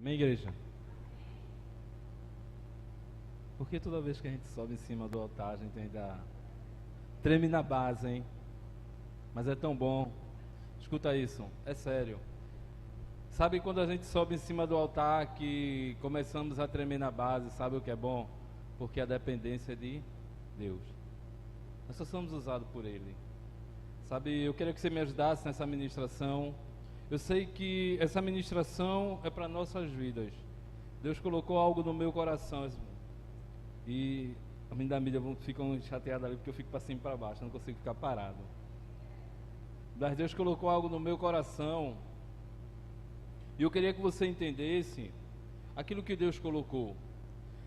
Amém, igreja? Porque toda vez que a gente sobe em cima do altar, a gente ainda treme na base, hein? Mas é tão bom. Escuta isso, é sério. Sabe quando a gente sobe em cima do altar que começamos a tremer na base, sabe o que é bom? Porque a dependência é de Deus. Nós só somos usados por Ele. Sabe, eu queria que você me ajudasse nessa ministração. Eu sei que essa ministração é para nossas vidas. Deus colocou algo no meu coração. E a mim da mídia ficam chateadas ali porque eu fico para cima e para baixo, eu não consigo ficar parado. Mas Deus colocou algo no meu coração. E eu queria que você entendesse aquilo que Deus colocou.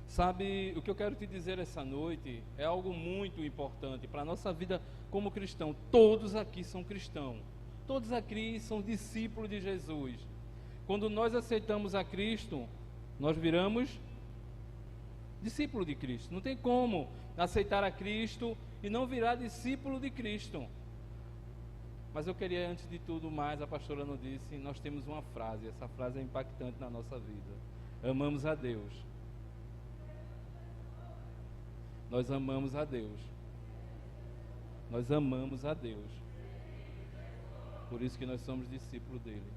Sabe, o que eu quero te dizer essa noite é algo muito importante para a nossa vida como cristão. Todos aqui são cristãos. Todos aqui são discípulos de Jesus. Quando nós aceitamos a Cristo, nós viramos discípulo de Cristo. Não tem como aceitar a Cristo e não virar discípulo de Cristo. Mas eu queria, antes de tudo mais, a pastora nos disse, nós temos uma frase, essa frase é impactante na nossa vida. Amamos a Deus. Nós amamos a Deus. Nós amamos a Deus. Por isso que nós somos discípulos dele.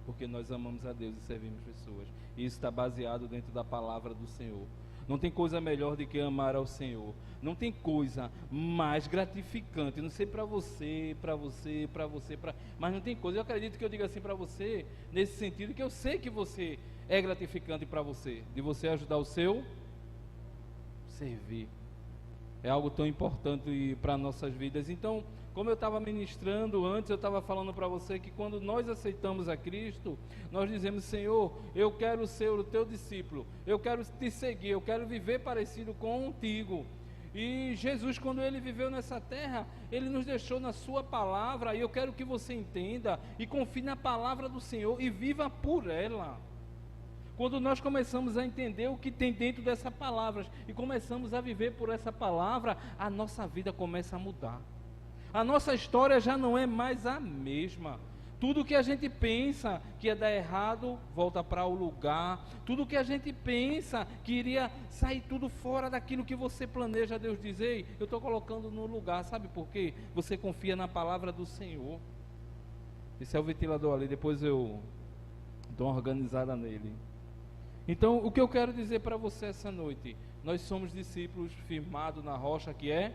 Porque nós amamos a Deus e servimos pessoas. E isso está baseado dentro da palavra do Senhor. Não tem coisa melhor do que amar ao Senhor. Não tem coisa mais gratificante. Não sei para você, mas não tem coisa. Eu acredito que eu diga assim para você, nesse sentido, que eu sei que você é gratificante para você. De você ajudar o seu servir. É algo tão importante para nossas vidas. Então, como eu estava ministrando antes, eu estava falando para você que quando nós aceitamos a Cristo, nós dizemos, Senhor, eu quero ser o teu discípulo, eu quero te seguir, eu quero viver parecido contigo. E Jesus, quando ele viveu nessa terra, ele nos deixou na sua palavra, e eu quero que você entenda e confie na palavra do Senhor e viva por ela. Quando nós começamos a entender o que tem dentro dessa palavra e começamos a viver por essa palavra, a nossa vida começa a mudar. A nossa história já não é mais a mesma. Tudo que a gente pensa que ia dar errado, volta para o lugar. Tudo que a gente pensa que iria sair tudo fora daquilo que você planeja, Deus diz, ei, eu estou colocando no lugar. Sabe por quê? Você confia na palavra do Senhor. Esse é o ventilador ali, depois eu dou uma organizada nele. Então, o que eu quero dizer para você essa noite, nós somos discípulos firmados na rocha que é?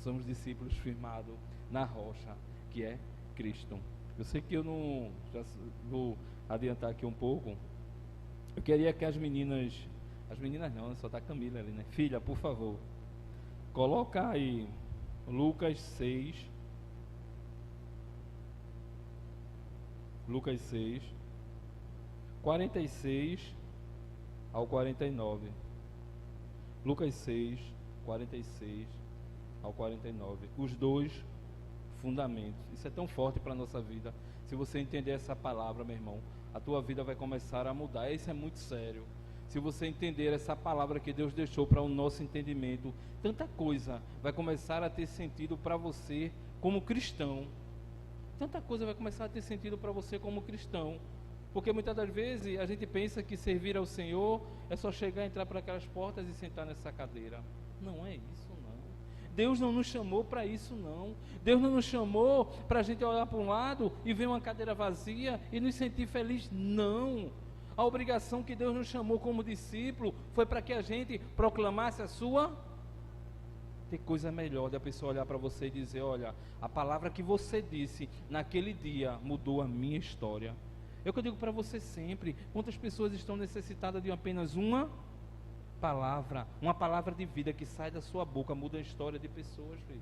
Somos discípulos firmados na rocha que é Cristo. Eu sei que eu não, já vou adiantar aqui um pouco. Eu queria que as meninas não, só está a Camila ali, né? Filha, por favor, coloca aí Lucas 6, Lucas 6, 46 ao 49. Lucas 6, 46 ao 49. Os dois fundamentos. Isso é tão forte para a nossa vida. Se você entender essa palavra, meu irmão, a tua vida vai começar a mudar. Isso é muito sério. Se você entender essa palavra que Deus deixou para o nosso entendimento, tanta coisa vai começar a ter sentido para você como cristão. Tanta coisa vai começar a ter sentido para você como cristão. Porque muitas das vezes a gente pensa que servir ao Senhor é só chegar, entrar por aquelas portas e sentar nessa cadeira. Não é isso, não. Deus não nos chamou para isso, não. Deus não nos chamou para a gente olhar para um lado e ver uma cadeira vazia e nos sentir felizes, não. A obrigação que Deus nos chamou como discípulo foi para que a gente proclamasse a sua... Tem coisa melhor da pessoa olhar para você e dizer, olha, a palavra que você disse naquele dia mudou a minha história. É o que eu digo para você sempre. Quantas pessoas estão necessitadas de apenas uma palavra de vida que sai da sua boca, muda a história de pessoas, filho.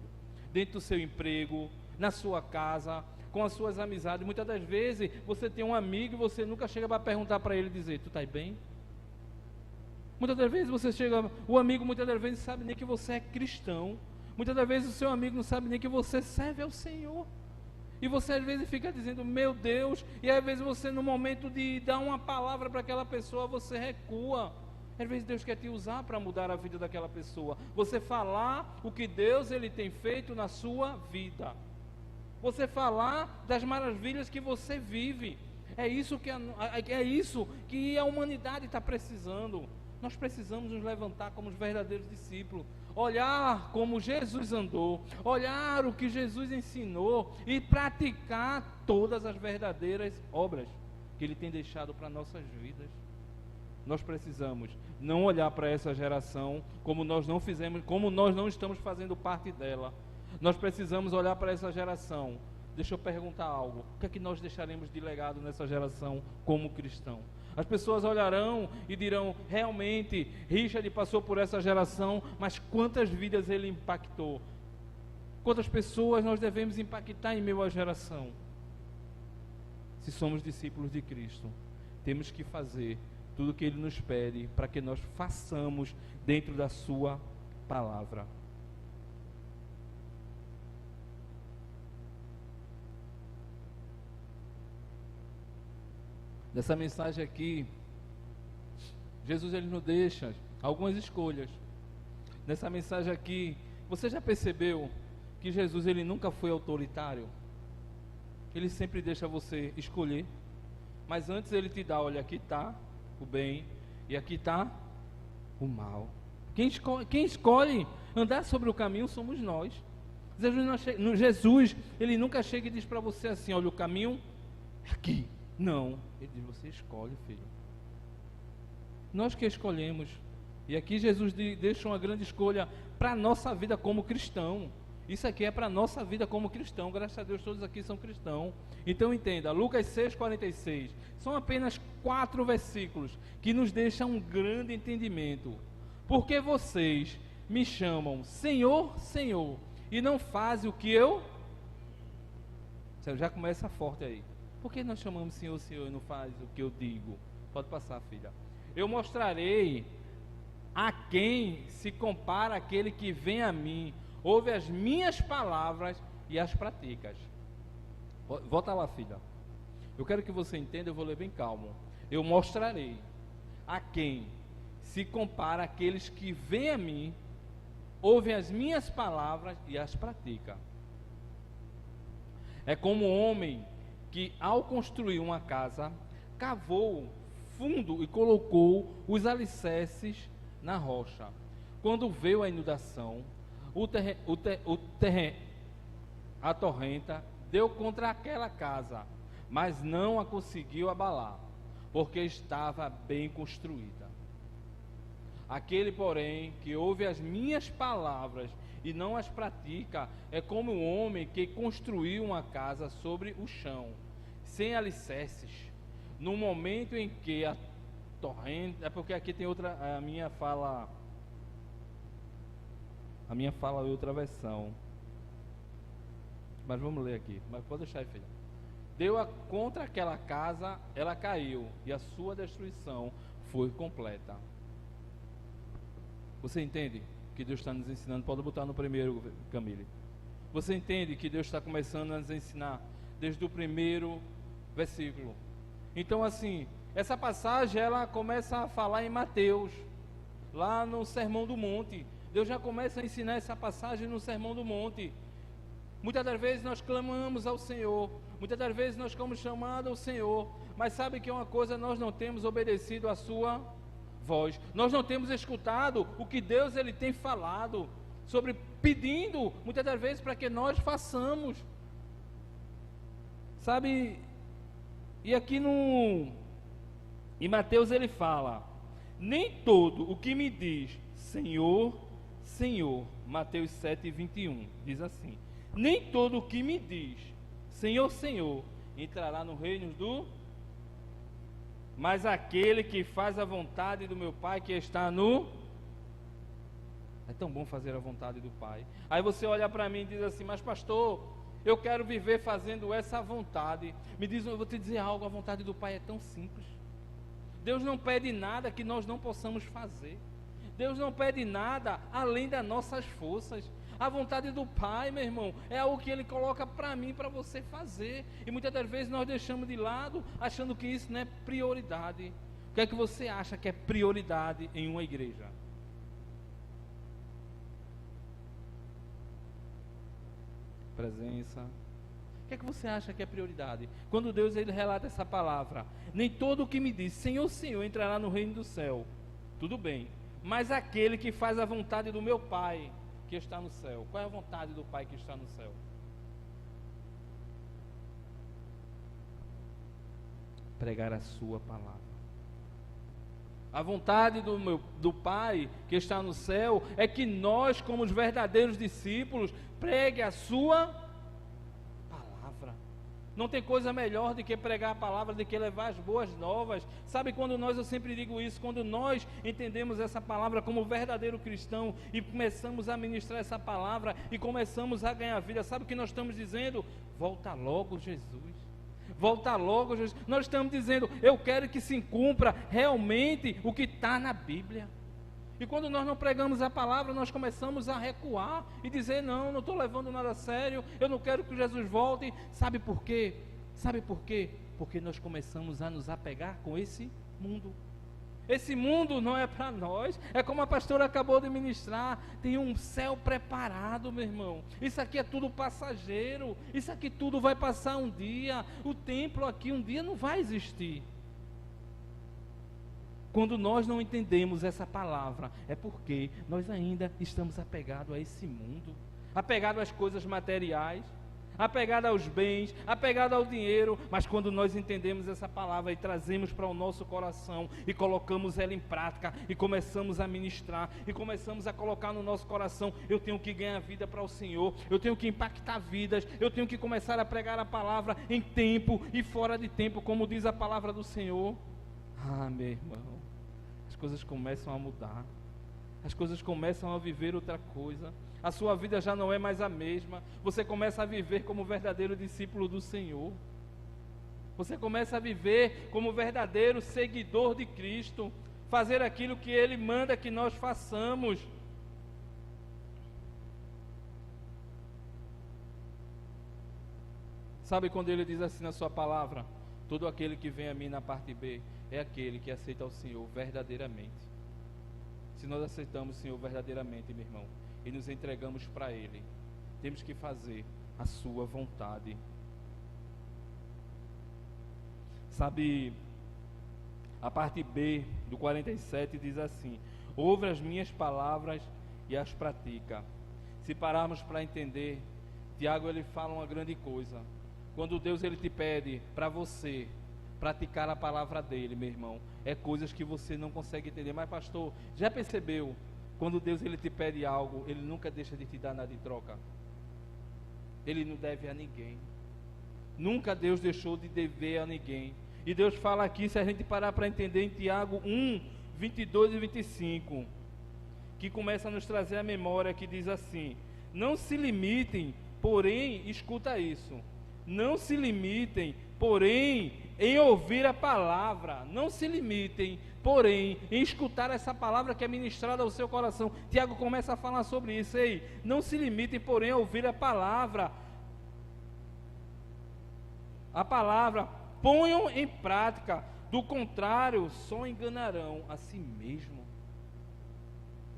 Dentro do seu emprego, na sua casa, com as suas amizades. Muitas das vezes você tem um amigo e você nunca chega para perguntar para ele e dizer, tu está bem? Muitas das vezes você chega, o amigo muitas das vezes não sabe nem que você é cristão. Muitas das vezes o seu amigo não sabe nem que você serve ao Senhor. E você às vezes fica dizendo, meu Deus, e às vezes você no momento de dar uma palavra para aquela pessoa, você recua. Às vezes Deus quer te usar para mudar a vida daquela pessoa. Você falar o que Deus ele tem feito na sua vida. Você falar das maravilhas que você vive. É isso que a humanidade está precisando. Nós precisamos nos levantar como os verdadeiros discípulos, olhar como Jesus andou, olhar o que Jesus ensinou e praticar todas as verdadeiras obras que Ele tem deixado para nossas vidas. Nós precisamos não olhar para essa geração como nós não fizemos, como nós não estamos fazendo parte dela. Nós precisamos olhar para essa geração. Deixa eu perguntar algo. O que é que nós deixaremos de legado nessa geração como cristão? As pessoas olharão e dirão, realmente, Richard passou por essa geração, mas quantas vidas ele impactou? Quantas pessoas nós devemos impactar em meio à geração? Se somos discípulos de Cristo, temos que fazer tudo o que Ele nos pede para que nós façamos dentro da Sua palavra. Dessa mensagem aqui, Jesus ele nos deixa algumas escolhas. Nessa mensagem aqui, você já percebeu que Jesus ele nunca foi autoritário? Ele sempre deixa você escolher. Mas antes ele te dá, olha, aqui está o bem e aqui está o mal. Quem escolhe andar sobre o caminho somos nós. Jesus ele nunca chega e diz para você assim, olha, o caminho é aqui. Não, ele diz, você escolhe, filho. Nós que escolhemos. E aqui Jesus deixa uma grande escolha para a nossa vida como cristão. Isso aqui é para a nossa vida como cristão. Graças a Deus todos aqui são cristãos. Então entenda, Lucas 6,46. São apenas 4 versículos que nos deixam um grande entendimento. Porque vocês me chamam Senhor, Senhor, e não fazem o que eu... Você já começa forte aí. Por que nós chamamos Senhor, Senhor e não faz o que eu digo? Pode passar, filha. Eu mostrarei a quem se compara aquele que vem a mim, ouve as minhas palavras e as pratica. Volta lá, filha. Eu quero que você entenda, eu vou ler bem calmo. Eu mostrarei a quem se compara aqueles que vêm a mim, ouve as minhas palavras e as pratica. É como um homem que ao construir uma casa, cavou fundo e colocou os alicerces na rocha. Quando veio a inundação, a torrenta deu contra aquela casa, mas não a conseguiu abalar, porque estava bem construída. Aquele, porém, que ouve as minhas palavras e não as pratica, é como um homem que construiu uma casa sobre o chão, sem alicerces. No momento em que a torrente... É porque aqui tem outra... A minha fala é outra versão. Mas vamos ler aqui. Mas pode deixar aí, filha. Deu contra aquela casa, ela caiu, e a sua destruição foi completa. Você entende que Deus está nos ensinando? Pode botar no primeiro, Camille. Você entende que Deus está começando a nos ensinar desde o primeiro versículo? Então, assim, essa passagem ela começa a falar em Mateus, lá no Sermão do Monte. Deus já começa a ensinar essa passagem no Sermão do Monte. Muitas das vezes nós clamamos ao Senhor, muitas das vezes nós ficamos chamados ao Senhor, mas sabe que uma coisa, nós não temos obedecido a sua voz, nós não temos escutado o que Deus ele tem falado, sobre pedindo, muitas das vezes, para que nós façamos, sabe? E aqui em Mateus ele fala, nem todo o que me diz Senhor, Senhor, Mateus 7:21, diz assim, nem todo o que me diz Senhor, Senhor, entrará no reino do... Mas aquele que faz a vontade do meu Pai que está no... É tão bom fazer a vontade do Pai. Aí você olha para mim e diz assim, mas pastor, eu quero viver fazendo essa vontade. Me diz, eu vou te dizer algo, a vontade do Pai é tão simples. Deus não pede nada que nós não possamos fazer. Deus não pede nada além das nossas forças. A vontade do Pai, meu irmão, é algo que Ele coloca para mim, para você fazer. E muitas das vezes nós deixamos de lado, achando que isso não é prioridade. O que é que você acha que é prioridade em uma igreja? Presença. que é que você acha que é prioridade? Quando Deus ele relata essa palavra, nem todo o que me diz Senhor, Senhor entrará no reino do céu. Tudo bem, mas aquele que faz a vontade do meu Pai que está no céu. Qual é a vontade do Pai que está no céu? Pregar a sua palavra. A vontade do Pai que está no céu é que nós, como os verdadeiros discípulos, pregue a sua palavra. Não tem coisa melhor do que pregar a palavra, do que levar as boas novas. Sabe, eu sempre digo isso, quando nós entendemos essa palavra como verdadeiro cristão e começamos a ministrar essa palavra e começamos a ganhar vida, sabe o que nós estamos dizendo? Volta logo, Jesus. Volta logo, Jesus. Nós estamos dizendo, eu quero que se cumpra realmente o que está na Bíblia. E quando nós não pregamos a palavra, nós começamos a recuar e dizer, não estou levando nada a sério, eu não quero que Jesus volte. Sabe por quê? Sabe por quê? Porque nós começamos a nos apegar com esse mundo. Esse mundo não é para nós, é como a pastora acabou de ministrar, tem um céu preparado, meu irmão. Isso aqui é tudo passageiro, isso aqui tudo vai passar um dia, o templo aqui um dia não vai existir. Quando nós não entendemos essa palavra, é porque nós ainda estamos apegados a esse mundo, apegados às coisas materiais, apegado aos bens, apegado ao dinheiro. Mas quando nós entendemos essa palavra e trazemos para o nosso coração e colocamos ela em prática e começamos a ministrar e começamos a colocar no nosso coração, eu tenho que ganhar vida para o Senhor, eu tenho que impactar vidas, eu tenho que começar a pregar a palavra em tempo e fora de tempo, como diz a palavra do Senhor. Meu irmão, as coisas começam a mudar, as coisas começam a viver outra coisa. A sua vida já não é mais a mesma. Você começa a viver como verdadeiro discípulo do Senhor. Você começa a viver como verdadeiro seguidor de Cristo, fazer aquilo que Ele manda que nós façamos. Sabe quando Ele diz assim na sua palavra? Todo aquele que vem a mim na parte B é aquele que aceita o Senhor verdadeiramente. Se nós aceitamos o Senhor verdadeiramente, meu irmão, e nos entregamos para Ele, temos que fazer a sua vontade. Sabe, a parte B do 47 diz assim: ouve as minhas palavras e as pratica. Se pararmos para entender, Tiago ele fala uma grande coisa. Quando Deus ele te pede para você praticar a palavra dele, meu irmão, é coisas que você não consegue entender. Mas pastor, já percebeu? Quando Deus ele te pede algo, Ele nunca deixa de te dar nada em troca. Ele não deve a ninguém. Nunca Deus deixou de dever a ninguém. E Deus fala aqui, se a gente parar para entender, em Tiago 1, 22 e 25, que começa a nos trazer a memória, que diz assim: não se limitem, porém, escuta isso, não se limitem, porém, em ouvir a palavra. Não se limitem, porém, em escutar essa palavra que é ministrada ao seu coração. Tiago começa a falar sobre isso. Ei, não se limitem, porém, a ouvir a palavra. A palavra, ponham em prática, do contrário, só enganarão a si mesmo.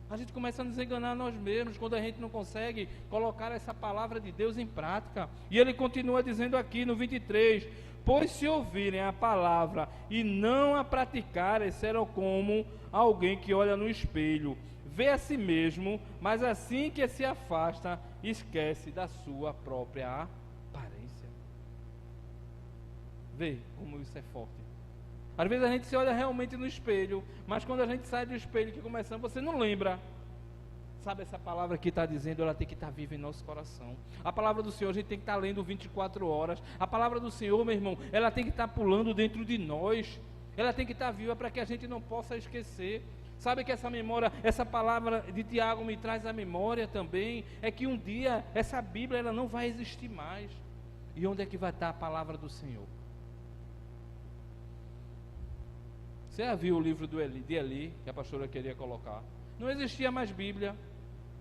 A gente começa a nos enganar nós mesmos quando a gente não consegue colocar essa palavra de Deus em prática. E ele continua dizendo aqui no 23: pois se ouvirem a palavra e não a praticarem, serão como alguém que olha no espelho, vê a si mesmo, mas assim que se afasta, esquece da sua própria aparência. Vê como isso é forte. Às vezes a gente se olha realmente no espelho, mas quando a gente sai do espelho que começamos, você não lembra. Sabe, essa palavra que está dizendo, ela tem que estar viva em nosso coração. A palavra do Senhor, a gente tem que estar lendo 24 horas. A palavra do Senhor, meu irmão, ela tem que estar pulando dentro de nós. Ela tem que estar viva para que a gente não possa esquecer. Sabe que essa memória, essa palavra de Tiago me traz a memória também, é que um dia essa Bíblia ela não vai existir mais. E onde é que vai estar a palavra do Senhor? Você já viu o livro de Eli, que a pastora queria colocar? Não existia mais Bíblia,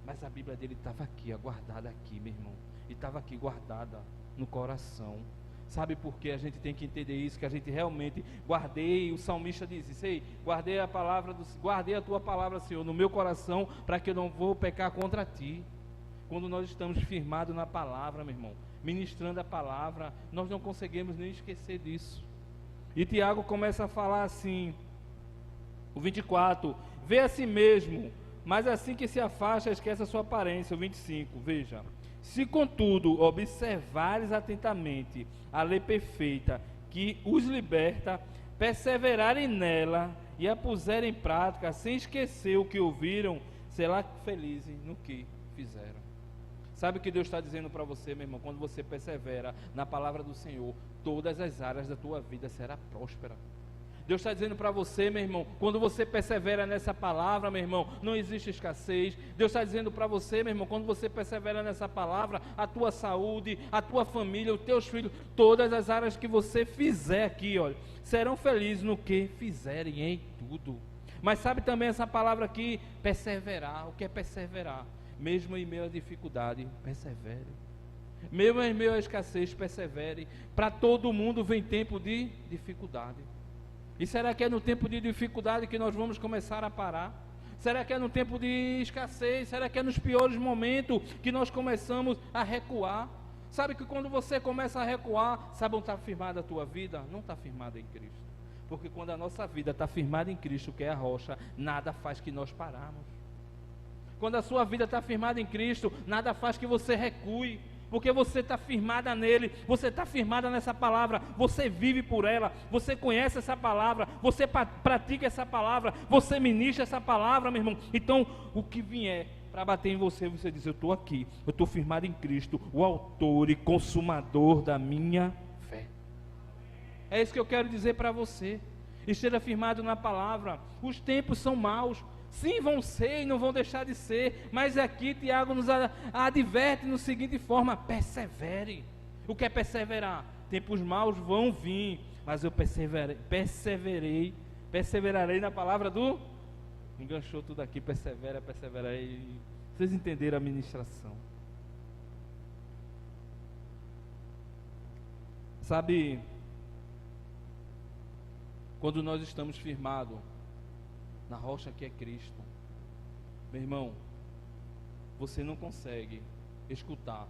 mas a Bíblia dele estava aqui, guardada aqui, meu irmão. E estava aqui guardada no coração. Sabe por que a gente tem que entender isso? Que a gente realmente guardei, o salmista diz isso, ei, guardei a tua palavra, Senhor, no meu coração, para que eu não vou pecar contra ti. Quando nós estamos firmados na palavra, meu irmão, ministrando a palavra, nós não conseguimos nem esquecer disso. E Tiago começa a falar assim, o 24, vê a si mesmo, mas assim que se afasta, esquece a sua aparência. O 25, veja, se contudo observares atentamente a lei perfeita, que os liberta, perseverarem nela e a puserem em prática, sem esquecer o que ouviram, será felizes no que fizeram. Sabe o que Deus está dizendo para você, meu irmão? Quando você persevera na palavra do Senhor, todas as áreas da tua vida serão prósperas. Deus está dizendo para você, meu irmão, quando você persevera nessa palavra, meu irmão, não existe escassez. Deus está dizendo para você, meu irmão, quando você persevera nessa palavra, a tua saúde, a tua família, os teus filhos, todas as áreas que você fizer aqui, olha, serão felizes no que fizerem em tudo. Mas sabe também essa palavra aqui, perseverar. O que é perseverar? Mesmo em meio à dificuldade, persevere. Mesmo em meio à escassez, persevere. Para todo mundo vem tempo de dificuldade. E será que é no tempo de dificuldade que nós vamos começar a parar? Será que é no tempo de escassez? Será que é nos piores momentos que nós começamos a recuar? Sabe que quando você começa a recuar, sabe onde está firmada a tua vida? Não está firmada em Cristo. Porque quando a nossa vida está firmada em Cristo, que é a rocha, nada faz que nós pararmos. Quando a sua vida está firmada em Cristo, nada faz que você recue. Porque você está firmada nele, você está firmada nessa palavra, você vive por ela, você conhece essa palavra, você pratica essa palavra, você ministra essa palavra, meu irmão. Então, o que vier para bater em você, você diz, eu estou aqui, eu estou firmado em Cristo, o autor e consumador da minha fé. É isso que eu quero dizer para você. Esteja firmado na palavra. Os tempos são maus. Sim, vão ser e não vão deixar de ser, mas aqui Tiago nos adverte no seguinte forma: persevere. O que é perseverar? Tempos maus vão vir, mas eu perseverarei na palavra do... Enganchou tudo aqui, perseverarei. Vocês entenderam a ministração? Sabe, quando nós estamos firmados na rocha que é Cristo, meu irmão, você não consegue escutar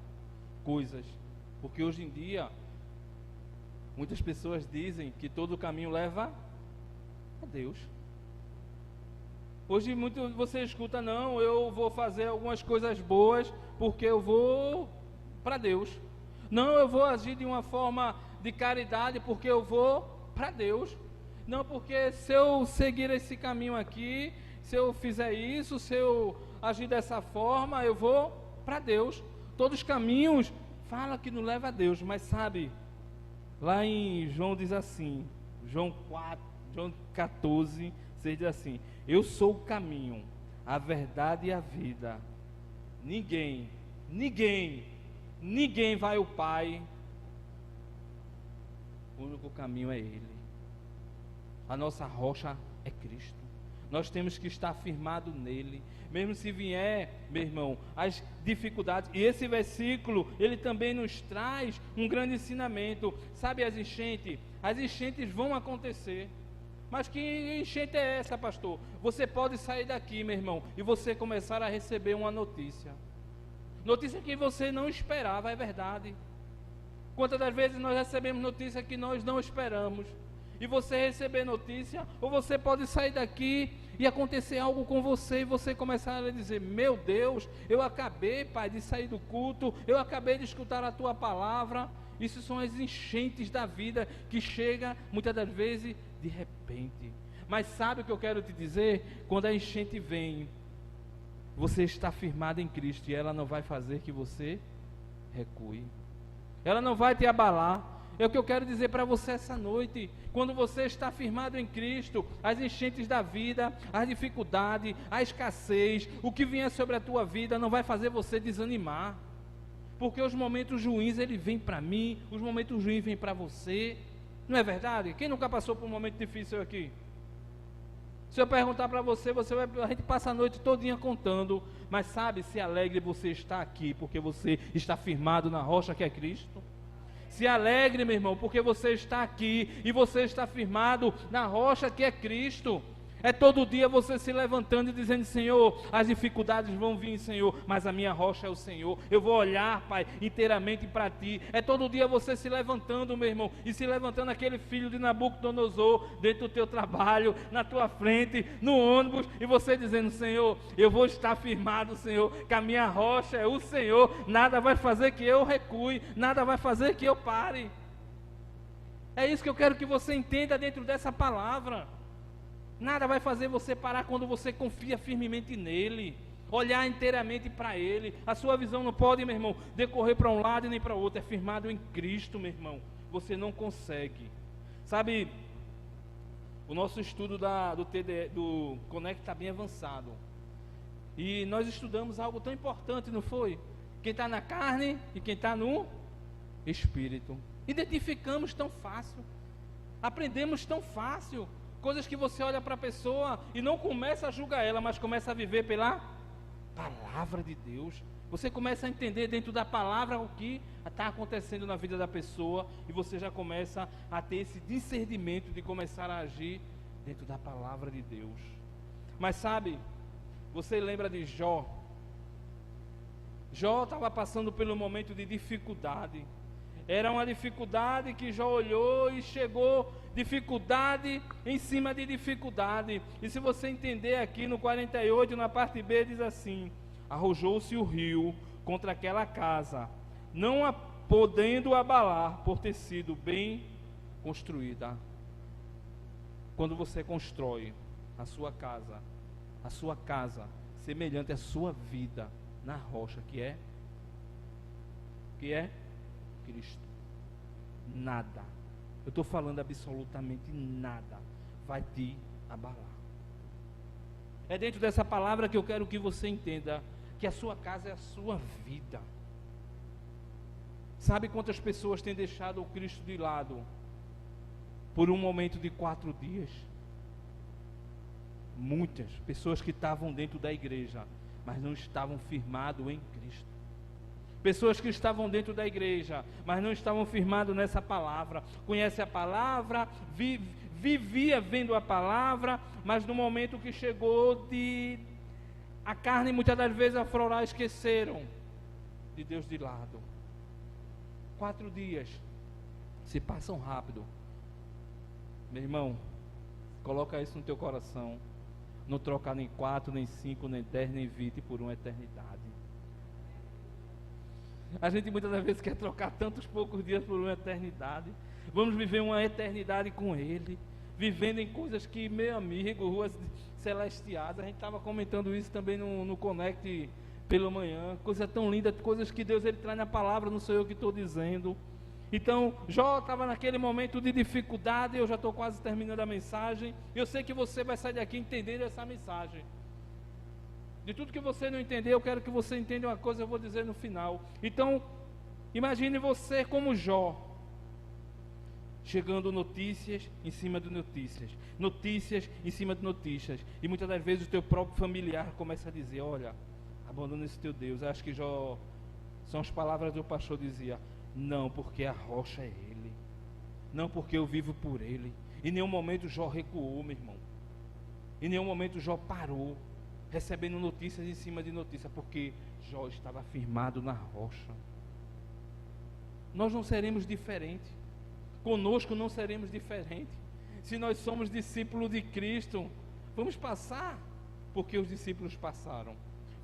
coisas, porque hoje em dia muitas pessoas dizem que todo caminho leva a Deus. Hoje muito você escuta, não, eu vou fazer algumas coisas boas porque eu vou para Deus. Não, eu vou agir de uma forma de caridade porque eu vou para Deus. Não, porque se eu seguir esse caminho aqui, se eu fizer isso, se eu agir dessa forma, eu vou para Deus. Todos os caminhos fala que não leva a Deus, mas sabe, lá em João diz assim, João 14, 6 diz assim, eu sou o caminho, a verdade e a vida. Ninguém vai ao Pai, o único caminho é Ele. A nossa rocha é Cristo. Nós temos que estar firmado nele, mesmo se vier, meu irmão, as dificuldades. E esse versículo, ele também nos traz um grande ensinamento. Sabe as enchentes? As enchentes vão acontecer. Mas que enchente é essa, pastor? Você pode sair daqui, meu irmão, e você começar a receber uma notícia. Notícia que você não esperava, é verdade. Quantas das vezes nós recebemos notícia que nós não esperamos? E você receber notícia, ou você pode sair daqui e acontecer algo com você e você começar a dizer, meu Deus, eu acabei, Pai, de sair do culto, eu acabei de escutar a Tua palavra. Isso são as enchentes da vida que chega muitas das vezes de repente. Mas sabe o que eu quero te dizer? Quando a enchente vem, você está firmado em Cristo e ela não vai fazer que você recue. Ela não vai te abalar. É o que eu quero dizer para você essa noite. Quando você está firmado em Cristo, as enchentes da vida, as dificuldades, a escassez, o que vier sobre a tua vida não vai fazer você desanimar. Porque os momentos ruins, ele vem para mim, os momentos ruins vêm para você. Não é verdade? Quem nunca passou por um momento difícil aqui? Se eu perguntar para você, a gente passa a noite todinha contando, mas sabe, se alegre você está aqui, porque você está firmado na rocha que é Cristo. Se alegre, meu irmão, porque você está aqui e você está firmado na rocha que é Cristo. É todo dia você se levantando e dizendo: Senhor, as dificuldades vão vir, Senhor, mas a minha rocha é o Senhor. Eu vou olhar, Pai, inteiramente para Ti. É todo dia você se levantando, meu irmão, e se levantando aquele filho de Nabucodonosor dentro do teu trabalho, na tua frente, no ônibus, e você dizendo: Senhor, eu vou estar firmado, Senhor, que a minha rocha é o Senhor. Nada vai fazer que eu recue, nada vai fazer que eu pare. É isso que eu quero que você entenda dentro dessa palavra. Nada vai fazer você parar quando você confia firmemente nele, olhar inteiramente para ele. A sua visão não pode, meu irmão, decorrer para um lado e nem para o outro. É firmado em Cristo, meu irmão. Você não consegue. Sabe, o nosso estudo do Conect está bem avançado. E nós estudamos algo tão importante, não foi? Quem está na carne e quem está no Espírito. Identificamos tão fácil. Aprendemos tão fácil. Coisas que você olha para a pessoa e não começa a julgar ela, mas começa a viver pela palavra de Deus. Você começa a entender dentro da palavra o que está acontecendo na vida da pessoa, e você já começa a ter esse discernimento de começar a agir dentro da palavra de Deus. Mas sabe, você lembra de Jó? Jó estava passando pelo momento de dificuldade. Era uma dificuldade que Jó olhou e chegou dificuldade em cima de dificuldade. E se você entender aqui no 48, na parte B, diz assim: arrojou-se o rio contra aquela casa, não a podendo abalar, por ter sido bem construída. Quando você constrói a sua casa semelhante à sua vida na rocha, que é Cristo, nada, eu estou falando absolutamente nada, vai te abalar. É dentro dessa palavra que eu quero que você entenda que a sua casa é a sua vida. Sabe quantas pessoas têm deixado o Cristo de lado por um momento de 4 dias? Muitas pessoas que estavam dentro da igreja, mas não estavam firmados em Cristo. Pessoas que estavam dentro da igreja, mas não estavam firmados nessa palavra. Conhece a palavra, vivia vendo a palavra, mas no momento que chegou a carne, muitas das vezes aflorar, esqueceram de Deus de lado. 4 dias se passam rápido. Meu irmão, coloca isso no teu coração. Não trocar nem 4, nem 5, nem 10, nem 20 por uma eternidade. A gente muitas das vezes quer trocar tantos poucos dias por uma eternidade. Vamos viver uma eternidade com Ele, vivendo em coisas que, meu amigo, ruas celestiais. A gente estava comentando isso também no Connect pela manhã. Coisa tão linda, coisas que Deus Ele traz na palavra, não sou eu que estou dizendo. Então, Jó estava naquele momento de dificuldade. Eu já estou quase terminando a mensagem. Eu sei que você vai sair daqui entendendo essa mensagem. De tudo que você não entendeu, eu quero que você entenda uma coisa, eu vou dizer no final. Então, imagine você como Jó, chegando notícias em cima de notícias, notícias em cima de notícias, e muitas das vezes o teu próprio familiar começa a dizer: olha, abandona esse teu Deus. Eu acho que Jó, são as palavras do pastor, dizia: não, porque a rocha é Ele, não, porque eu vivo por Ele. Em nenhum momento Jó recuou, meu irmão. Em nenhum momento Jó parou, recebendo notícias em cima de notícias, porque Jó estava firmado na rocha. Nós não seremos diferentes. Conosco não seremos diferentes. Se nós somos discípulos de Cristo, vamos passar porque os discípulos passaram.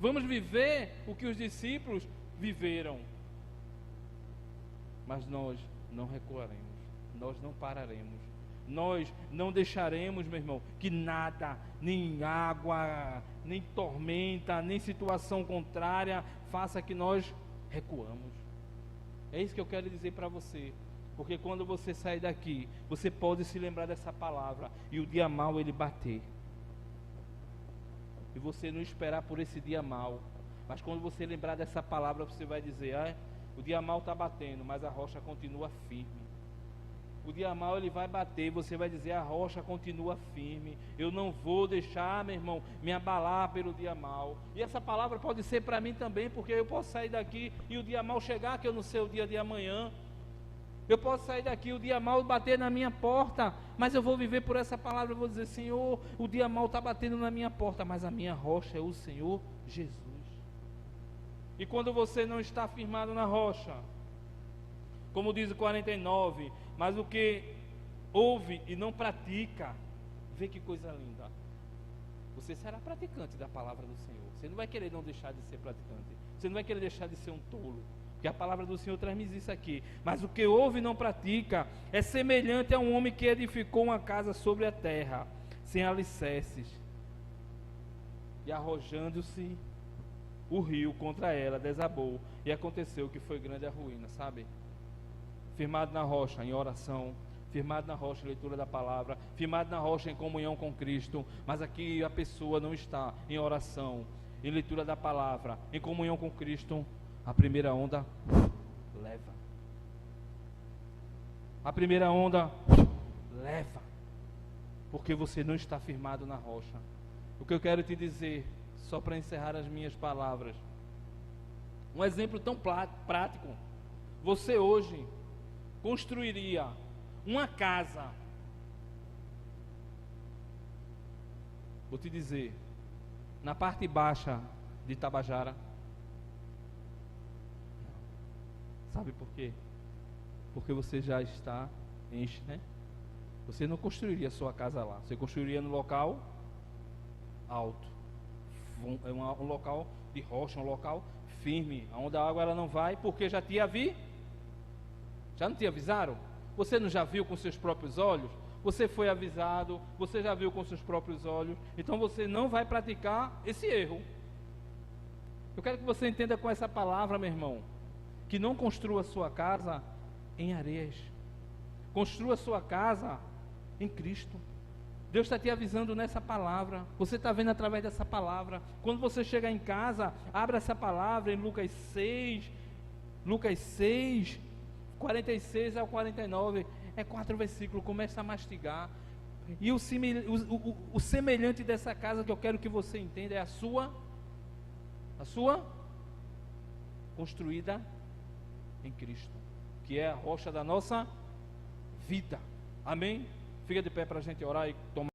Vamos viver o que os discípulos viveram. Mas nós não recuaremos, nós não pararemos. Nós não deixaremos, meu irmão, que nada, nem água, nem tormenta, nem situação contrária faça que nós recuamos. É isso que eu quero dizer para você. Porque quando você sair daqui, você pode se lembrar dessa palavra e o dia mau ele bater. E você não esperar por esse dia mau. Mas quando você lembrar dessa palavra, você vai dizer: o dia mau está batendo, mas a rocha continua firme. O dia mau ele vai bater, você vai dizer: a rocha continua firme. Eu não vou deixar, meu irmão, me abalar pelo dia mau. E essa palavra pode ser para mim também, porque eu posso sair daqui e o dia mau chegar, que eu não sei o dia de amanhã. Eu posso sair daqui, o dia mau bater na minha porta, mas eu vou viver por essa palavra. Eu vou dizer: Senhor, o dia mau está batendo na minha porta, mas a minha rocha é o Senhor Jesus. E quando você não está firmado na rocha, como diz o 49, mas o que ouve e não pratica, vê que coisa linda. Você será praticante da palavra do Senhor. Você não vai querer não deixar de ser praticante. Você não vai querer deixar de ser um tolo. Porque a palavra do Senhor traz isso aqui. Mas o que ouve e não pratica é semelhante a um homem que edificou uma casa sobre a terra, sem alicerces, e arrojando-se o rio contra ela, desabou, e aconteceu que foi grande a ruína, sabe? Firmado na rocha em oração, firmado na rocha em leitura da palavra, firmado na rocha em comunhão com Cristo, mas aqui a pessoa não está em oração, em leitura da palavra, em comunhão com Cristo, a primeira onda leva. A primeira onda leva, porque você não está firmado na rocha. O que eu quero te dizer, só para encerrar as minhas palavras, um exemplo tão prático: você hoje construiria uma casa, vou te dizer, na parte baixa de Tabajara? Sabe por quê? Porque você já está enche, né? Você não construiria sua casa lá, você construiria no local alto, um local de rocha, um local firme, onde a água ela não vai, porque já não te avisaram? Você não já viu com seus próprios olhos? Você foi avisado, você já viu com seus próprios olhos, então você não vai praticar esse erro. Eu quero que você entenda com essa palavra, meu irmão, que não construa sua casa em areias, construa sua casa em Cristo. Deus está te avisando nessa palavra, você está vendo através dessa palavra. Quando você chegar em casa, abra essa palavra em Lucas 6, 46 ao 49, é 4 versículos, começa a mastigar. E o semelhante dessa casa que eu quero que você entenda é a sua construída em Cristo, que é a rocha da nossa vida. Amém? Fica de pé para a gente orar e tomar.